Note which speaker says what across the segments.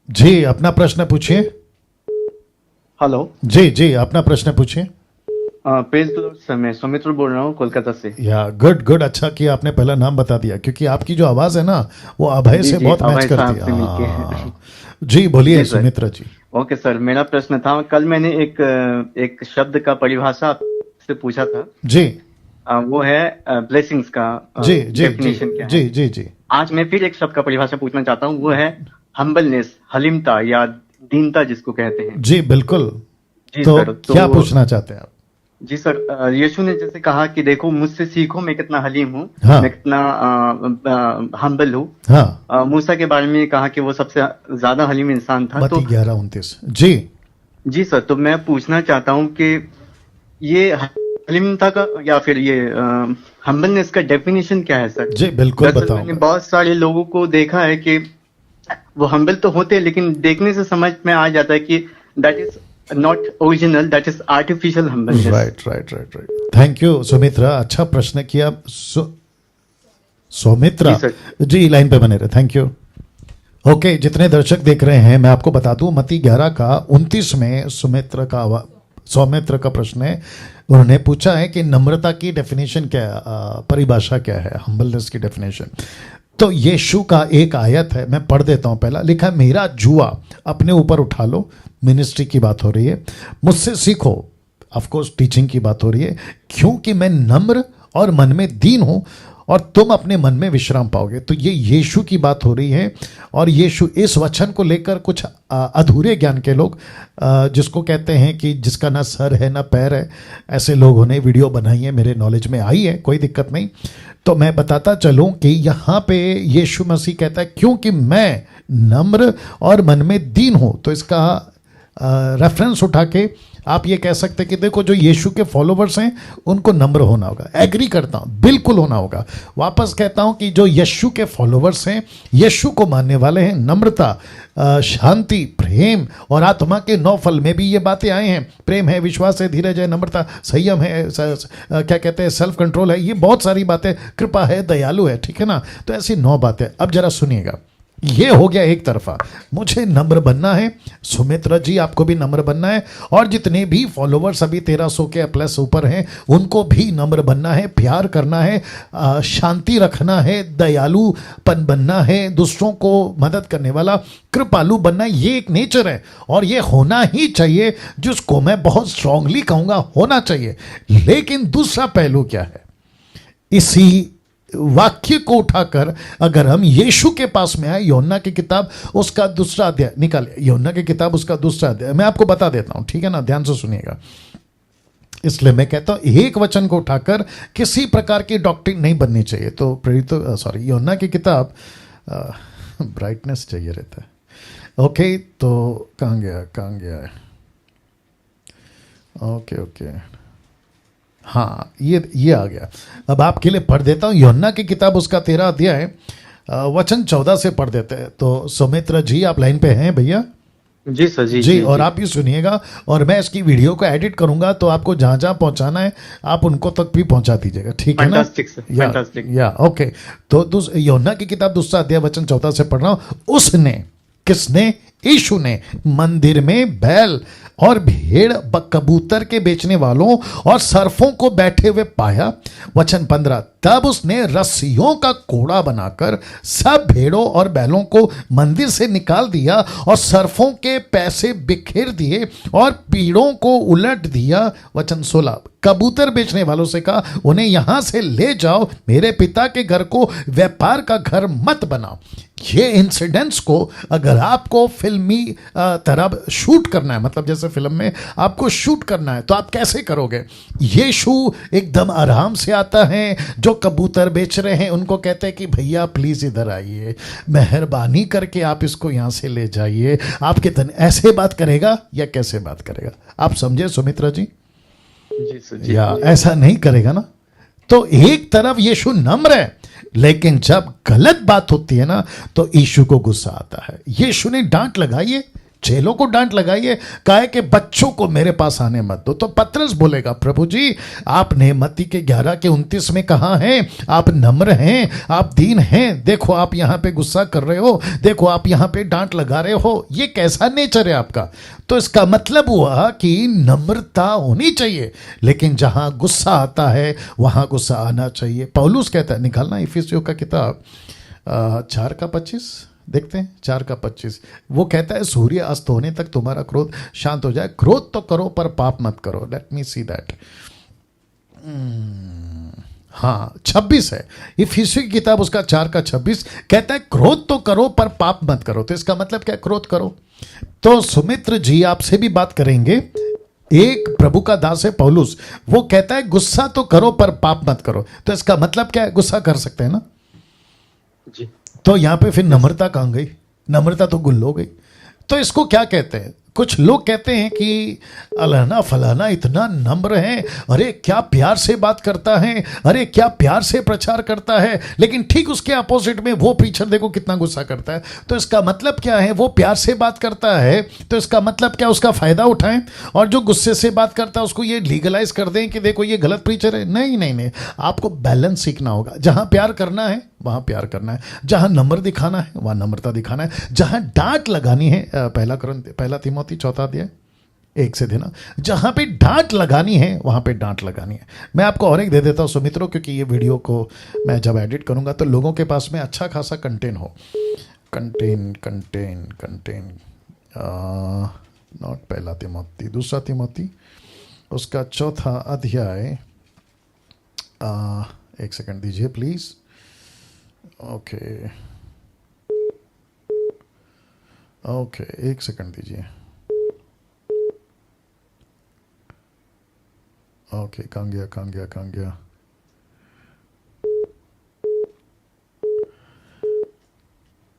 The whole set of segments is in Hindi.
Speaker 1: जी, अपना प्रश्न पूछिए।
Speaker 2: हेलो।
Speaker 1: जी जी, अपना प्रश्न पूछिए।
Speaker 2: प्रेज द लॉर्ड सर, मैं सुमित्र बोल रहा हूँ कोलकाता से।
Speaker 1: या गुड गुड, अच्छा किया आपने पहला नाम बता दिया, क्योंकि आपकी जो आवाज है ना वो अभय
Speaker 2: जी
Speaker 1: से
Speaker 2: जी,
Speaker 1: बहुत मैच
Speaker 2: अभय
Speaker 1: करती
Speaker 2: साहब
Speaker 1: है।
Speaker 2: से मिलके।
Speaker 1: हाँ जी, बोलिए
Speaker 2: जी सर।
Speaker 1: सुमित्रा जी।
Speaker 2: ओके सर, मेरा प्रश्न था, कल मैंने एक शब्द का परिभाषा आपसे पूछा था।
Speaker 1: जी
Speaker 2: वो है ब्लेसिंग्स का
Speaker 1: जी जी जी
Speaker 2: डेफिनेशन क्या है।
Speaker 1: जी जी जी
Speaker 2: आज मैं फिर एक शब्द का परिभाषा पूछना चाहता हूँ, वो है हम्बलनेस, हलीमता या दीनता जिसको कहते हैं।
Speaker 1: जी बिल्कुल।
Speaker 2: जी
Speaker 1: तो
Speaker 2: सर। तो
Speaker 1: क्या पूछना चाहते हैं आप?
Speaker 2: जी सर, यीशु ने जैसे कहा कि देखो मुझसे सीखो, मैं कितना हलीम हूँ,
Speaker 1: हाँ
Speaker 2: मैं कितना हम्बल हूँ।
Speaker 1: हाँ,
Speaker 2: मूसा के बारे में कहा कि वो सबसे ज्यादा हलीम इंसान था।
Speaker 1: मत्ती
Speaker 2: तो
Speaker 1: 11:29। जी
Speaker 2: जी सर, तो मैं पूछना चाहता हूँ कि ये हलीमता का या फिर ये हम्बलनेस का डेफिनेशन क्या है सर।
Speaker 1: जी बिल्कुल
Speaker 2: दरअसल मैंने
Speaker 1: बताऊंगा।
Speaker 2: बहुत सारे लोगों को देखा है कि वो हम्बल तो होते हैं, लेकिन देखने से समझ में आ जाता है कि that is not original, that is artificial humbleness.
Speaker 1: Right right right right, thank you Sumitra, अच्छा प्रश्न किया। सौमित्रा
Speaker 2: जी सर।
Speaker 1: जी, लाइन पे बने रहे, थैंक यू। ओके, जितने दर्शक देख रहे हैं मैं आपको बता दूं, मत्ती 11:29 में सौमित्र का प्रश्न है। उन्होंने पूछा है कि नम्रता की डेफिनेशन क्या है, परिभाषा क्या है, हम्बलनेस की डेफिनेशन। तो यीशु का एक आयत है, मैं पढ़ देता हूं। पहला लिखा है, मेरा जुआ अपने ऊपर उठा लो, मिनिस्ट्री की बात हो रही है। मुझसे सीखो, ऑफ कोर्स टीचिंग की बात हो रही है, क्योंकि मैं नम्र और मन में दीन हूं और तुम अपने मन में विश्राम पाओगे। तो ये यीशु की बात हो रही है। और यीशु इस वचन को लेकर कुछ अधूरे ज्ञान के लोग, जिसको कहते हैं कि जिसका ना सर है ना पैर है, ऐसे लोगों ने वीडियो बनाई है, मेरे नॉलेज में आई है, कोई दिक्कत नहीं। तो मैं बताता चलूं कि यहाँ पे यीशु मसीह कहता है क्योंकि मैं नम्र और मन में दीन हूं। तो इसका रेफरेंस उठा के आप ये कह सकते हैं कि देखो जो यीशु के फॉलोवर्स हैं उनको नम्र होना होगा। एग्री करता हूँ, बिल्कुल होना होगा। वापस कहता हूँ कि जो यीशु के फॉलोवर्स हैं, यीशु को मानने वाले हैं, नम्रता, शांति, प्रेम और आत्मा के 9 फल में भी ये बातें आए हैं। प्रेम है, विश्वास है, धीरज है, नम्रता, संयम है, क्या कहते हैं, सेल्फ कंट्रोल है, ये बहुत सारी बातें, कृपा है, दयालु है, ठीक है ना। तो ऐसी 9 बातें। अब जरा सुनिएगा, ये हो गया एक तरफा, मुझे नम्र बनना है। सुमित्रा जी, आपको भी नम्र बनना है, और जितने भी फॉलोवर्स अभी 1300 के प्लस ऊपर हैं उनको भी नम्र बनना है, प्यार करना है, शांति रखना है, दयालुपन बनना है, दूसरों को मदद करने वाला, कृपालु बनना है। ये एक नेचर है और ये होना ही चाहिए, जिसको मैं बहुत स्ट्रांगली कहूँगा होना चाहिए। लेकिन दूसरा पहलू क्या है, इसी वाक्य को उठाकर अगर हम यीशु के पास में आए, यूहन्ना की किताब उसका दूसरा अध्याय निकाले, यूहन्ना की किताब उसका दूसरा अध्याय, मैं आपको बता देता हूं, ठीक है ना, ध्यान से सुनिएगा। इसलिए मैं कहता हूं एक वचन को उठाकर किसी प्रकार की डॉक्ट्रिन नहीं बननी चाहिए। तो प्रेरित, सॉरी, यूहन्ना की किताब, ब्राइटनेस चाहिए रहता है। ओके, तो कहाँ गया है? ओके, हाँ, ये आ गया। अब आपके लिए पढ़ देता हूँ, यूहन्ना की किताब उसका 13 अध्याय वचन 14 से पढ़ देते हैं। तो सुमित्रा जी, आप लाइन पे हैं भैया?
Speaker 2: जी सर। जी
Speaker 1: जी, और आप भी सुनिएगा, और मैं इसकी वीडियो को एडिट करूंगा, तो आपको जहां जहां पहुंचाना है आप उनको तक भी पहुंचा दीजिएगा, ठीक है ना? या ओके। तो यूहन्ना की किताब दूसरा अध्याय वचन 14 से पढ़ रहा हूं। उसने, किसने? यीशु ने मंदिर में बैल और भेड़ कबूतर के बेचने वालों और सर्फों को बैठे हुए पाया। वचन 15, तब उसने रस्सियों का कोड़ा बनाकर सब भेड़ों और बैलों को मंदिर से निकाल दिया और सर्फों के पैसे बिखेर दिए और पीड़ों को उलट दिया। वचन 16, कबूतर बेचने वालों से कहा, उन्हें यहां से ले जाओ, मेरे पिता के घर को व्यापार का घर मत बनाओ। ये इंसिडेंट्स को अगर आपको फिल्मी तरह शूट करना है, मतलब जैसे फिल्म में आपको शूट करना है, तो आप कैसे करोगे? यीशु एकदम आराम से आता है, जो कबूतर बेच रहे हैं उनको कहते हैं कि भैया प्लीज इधर आइए, मेहरबानी करके आप इसको यहां से ले जाइए। आपके तन ऐसे बात करेगा या कैसे बात करेगा? आप समझे सुमित्रा जी?
Speaker 2: जी सर। जी,
Speaker 1: या ऐसा नहीं करेगा ना। तो एक तरफ यीशु नम्र है, लेकिन जब गलत बात होती है ना तो यीशु को गुस्सा आता है। यीशु ने डांट लगाई है, चेलों को डांट लगाइए, कहा है कि बच्चों को मेरे पास आने मत दो। तो पतरस बोलेगा, प्रभु जी आपने मत्ती के 11:29 में कहा है आप नम्र हैं, आप दीन हैं, देखो आप यहाँ पे गुस्सा कर रहे हो, देखो आप यहाँ पे डांट लगा रहे हो, ये कैसा नेचर है आपका। तो इसका मतलब हुआ कि नम्रता होनी चाहिए, लेकिन जहाँ गुस्सा आता है वहाँ गुस्सा आना चाहिए। पौलुस कहता है, निकालना इफिसियों का किताब 4:25 देखते हैं, 4:25। वो कहता है सूर्य अस्त होने तक तुम्हारा क्रोध शांत हो जाए, क्रोध तो करो पर पाप मत करो। Let me see that. हाँ 26 है इफिसियों की किताब, उसका 4:26 कहता है क्रोध तो करो पर पाप मत करो। तो इसका मतलब क्या, क्रोध करो। तो सुमित्र जी आपसे भी बात करेंगे, एक प्रभु का दास है पौलुस, वो कहता है गुस्सा तो करो पर पाप मत करो। तो इसका मतलब क्या है, गुस्सा कर सकते हैं ना
Speaker 2: जी।
Speaker 1: तो यहां पे फिर नम्रता कहां गई, नम्रता तो गुल हो गई। तो इसको क्या कहते हैं, कुछ लोग कहते हैं कि अलाना फलाना इतना नम्र है, अरे क्या प्यार से बात करता है, अरे क्या प्यार से प्रचार करता है, लेकिन ठीक उसके अपोजिट में वो प्रीचर देखो कितना गुस्सा करता है। तो इसका मतलब क्या है, वो प्यार से बात करता है तो इसका मतलब क्या, उसका फायदा उठाएं, और जो गुस्से से बात करता है उसको ये लीगलाइज कर दें कि देखो ये गलत प्रीचर है। नहीं नहीं नहीं, आपको बैलेंस सीखना होगा। जहां प्यार करना है वहां प्यार करना है, जहां नम्र दिखाना है वहां नम्रता दिखाना है, जहां डांट लगानी है पहला तिमोथी 4 अध्याय 1 से देना, जहां पे डांट लगानी है वहां पे डांट लगानी है। मैं आपको और एक दे देता हूं सुमित्रों, क्योंकि ये वीडियो को मैं जब एडिट करूंगा तो लोगों के पास में अच्छा खासा कंटेंट हो। कंटेन नॉट पहला तिमोथी, दूसरा तिमोथी उसका 4 अध्याय, 1 सेकंड दीजिए प्लीज। ओके 1 सेकंड दीजिए। ओके कहाँ गया।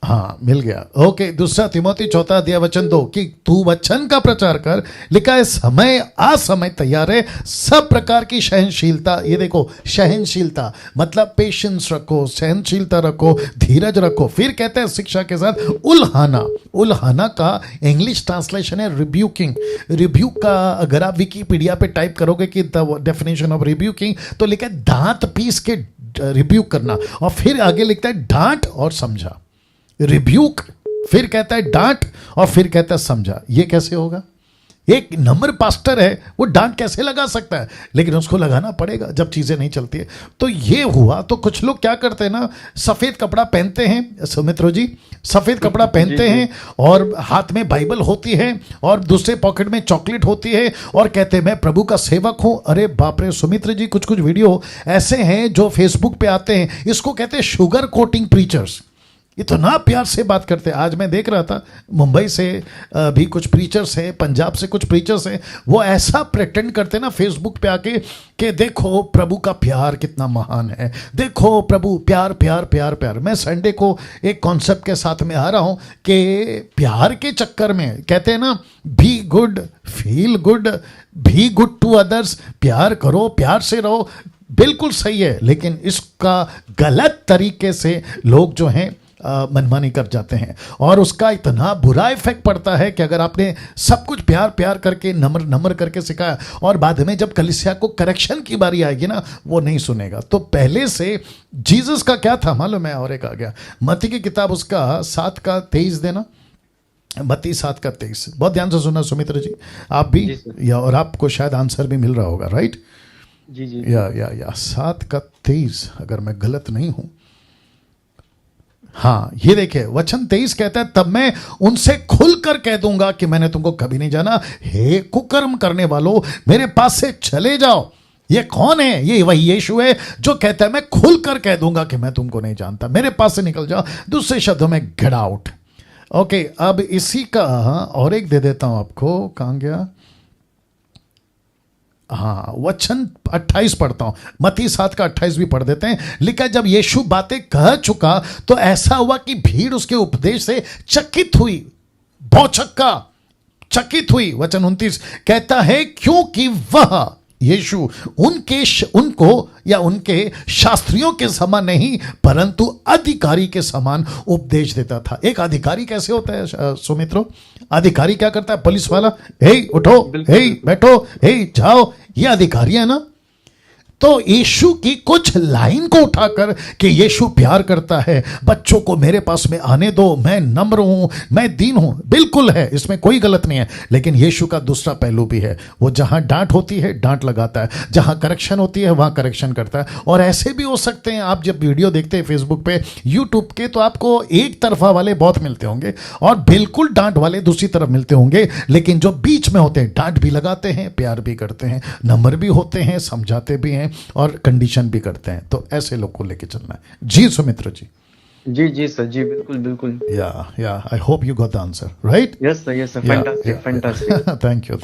Speaker 1: हाँ मिल गया। ओके, दूसरा तिमोथी 4 अध्याय वचन 2 कि तू वचन का प्रचार कर, लिखा है समय असमय तैयार है, सब प्रकार की सहनशीलता। ये देखो सहनशीलता मतलब पेशेंस रखो, सहनशीलता रखो, धीरज रखो। फिर कहते हैं शिक्षा के साथ उल्हाना का इंग्लिश ट्रांसलेशन है रिब्यूकिंग। रिब्यूक का अगर आप विकिपीडिया पे टाइप करोगे कि द डेफिनेशन ऑफ रिब्यूकिंग तो लिखा है दांत पीस के रिब्यूक करना, और फिर आगे लिखता है डांट और समझा। रिब्यूक, फिर कहता है डांट, और फिर कहता है समझा। ये कैसे होगा? एक नम्र पास्टर है वो डांट कैसे लगा सकता है? लेकिन उसको लगाना पड़ेगा जब चीजें नहीं चलती है। तो ये हुआ। तो कुछ लोग क्या करते हैं ना, सफेद कपड़ा पहनते हैं, सुमित्रो जी सफेद कपड़ा पहनते हैं और हाथ में बाइबल होती है और दूसरे पॉकेट में चॉकलेट होती है और कहते हैं मैं प्रभु का सेवक हूं। अरे बाप रे सुमित्र जी, कुछ कुछ वीडियो ऐसे हैं जो फेसबुक पे आते हैं, इसको कहते हैं शुगर कोटिंग प्रीचर्स। इतना प्यार से बात करते हैं। आज मैं देख रहा था मुंबई से भी कुछ प्रीचर्स हैं, पंजाब से कुछ प्रीचर्स हैं, वो ऐसा प्रेटेंड करते हैं ना फेसबुक पे आके कि देखो प्रभु का प्यार कितना महान है, देखो प्रभु प्यार प्यार प्यार प्यार। मैं संडे को एक कॉन्सेप्ट के साथ में आ रहा हूं कि प्यार के चक्कर में कहते हैं ना be good, feel good, be good to others, प्यार करो, प्यार से रहो, बिल्कुल सही है। लेकिन इसका गलत तरीके से लोग जो हैं मनमानी कर जाते हैं और उसका इतना बुरा इफेक्ट पड़ता है कि अगर आपने सब कुछ प्यार प्यार करके नम्र नम्र करके सिखाया और बाद में जब कलीसिया को करेक्शन की बारी आएगी ना, वो नहीं सुनेगा। तो पहले से जीसस का क्या था मालूम है? और एक आ गया मत्ती की किताब उसका 7:23 देना, मत्ती 7:23। बहुत ध्यान से सुनना सुमित्र जी, आप भी या और आपको शायद आंसर भी मिल रहा होगा, राइट?
Speaker 2: जी
Speaker 1: या 7:23 अगर मैं गलत नहीं हूं। हाँ ये देखिए वचन 23 कहता है तब मैं उनसे खुलकर कह दूंगा कि मैंने तुमको कभी नहीं जाना, हे कुकर्म करने वालों मेरे पास से चले जाओ। ये कौन है? ये वही यीशु है जो कहता है मैं खुलकर कह दूंगा कि मैं तुमको नहीं जानता, मेरे पास से निकल जाओ। दूसरे शब्दों में गेट आउट। ओके, अब इसी का और एक दे देता हूं आपको। कहां गया? हाँ वचन 28 पढ़ता हूं, मत्ती 7:28 भी पढ़ देते हैं। लिखा जब यीशु बातें कह चुका तो ऐसा हुआ कि भीड़ उसके उपदेश से चकित हुई, भौचक्का चकित हुई। वचन 29 कहता है क्योंकि वह यीशु उनको या उनके शास्त्रियों के समान नहीं परंतु अधिकारी के समान उपदेश देता था। एक अधिकारी कैसे होता है सुमित्रों? अधिकारी क्या करता है? पुलिस वाला, हे उठो, हे बैठो, हे जाओ, ये अधिकारी है ना। तो यीशु की कुछ लाइन को उठाकर कि यीशु प्यार करता है, बच्चों को मेरे पास में आने दो, मैं नम्र हूं, मैं दीन हूं, बिल्कुल है, इसमें कोई गलत नहीं है। लेकिन यीशु का दूसरा पहलू भी है, वो जहां डांट होती है डांट लगाता है, जहां करेक्शन होती है वहां करेक्शन करता है। और ऐसे भी हो सकते हैं, आप जब वीडियो देखते हैं फेसबुक पे, यूट्यूब के, तो आपको एक तरफा वाले बहुत मिलते होंगे और बिल्कुल डांट वाले दूसरी तरफ मिलते होंगे। लेकिन जो बीच में होते हैं, डांट भी लगाते हैं, प्यार भी करते हैं, नम्र भी होते हैं, समझाते भी हैं और कंडीशन भी करते हैं। तो ऐसे लोग को लेके चलना है। जी सुमित्र जी।
Speaker 2: जी सर, जी बिल्कुल बिल्कुल।
Speaker 1: या I hope you got the answer, right?
Speaker 2: Yes sir, fantastic fantastic.
Speaker 1: Thank you.